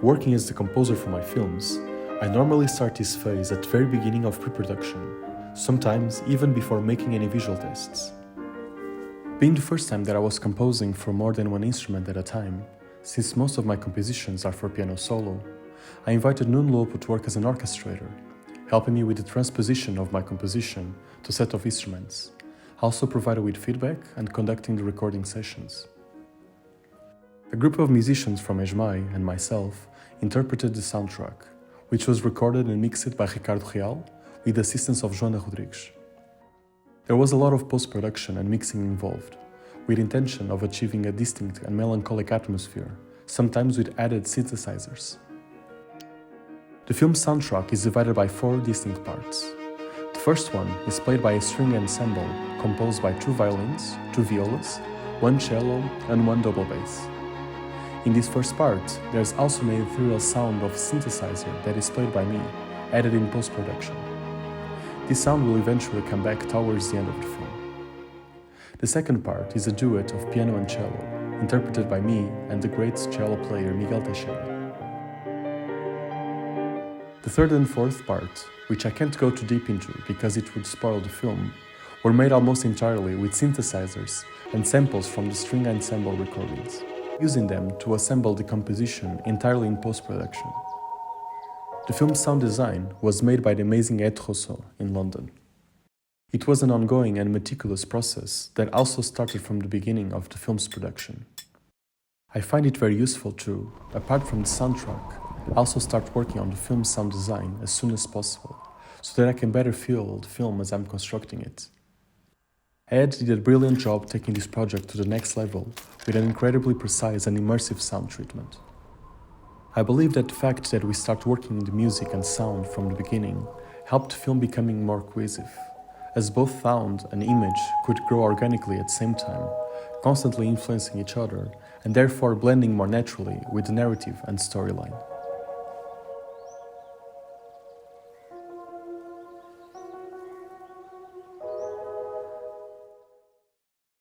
Working as the composer for my films, I normally start this phase at the very beginning of pre-production, sometimes even before making any visual tests. Being the first time that I was composing for more than one instrument at a time, since most of my compositions are for piano solo, I invited Nuno Lopo to work as an orchestrator, helping me with the transposition of my composition to a set of instruments, also provided with feedback and conducting the recording sessions. A group of musicians from ESMAI and myself interpreted the soundtrack, which was recorded and mixed by Ricardo Real with the assistance of Joana Rodrigues. There was a lot of post-production and mixing involved, with intention of achieving a distinct and melancholic atmosphere, sometimes with added synthesizers. The film's soundtrack is divided by 4 distinct parts. The first one is played by a string ensemble composed by 2 violins, 2 violas, 1 cello and 1 double bass. In this first part, there is also an ethereal sound of synthesizer that is played by me, added in post-production. This sound will eventually come back towards the end of the film. The second part is a duet of piano and cello, interpreted by me and the great cello player Miguel Teixeira. The third and fourth part, which I can't go too deep into because it would spoil the film, were made almost entirely with synthesizers and samples from the string ensemble recordings, using them to assemble the composition entirely in post-production. The film's sound design was made by the amazing Ed Rousseau in London. It was an ongoing and meticulous process that also started from the beginning of the film's production. I find it very useful to, apart from the soundtrack, also start working on the film's sound design as soon as possible, so that I can better feel the film as I'm constructing it. Ed did a brilliant job taking this project to the next level with an incredibly precise and immersive sound treatment. I believe that the fact that we start working in the music and sound from the beginning helped the film becoming more cohesive, as both sound and image could grow organically at the same time, constantly influencing each other and therefore blending more naturally with the narrative and storyline.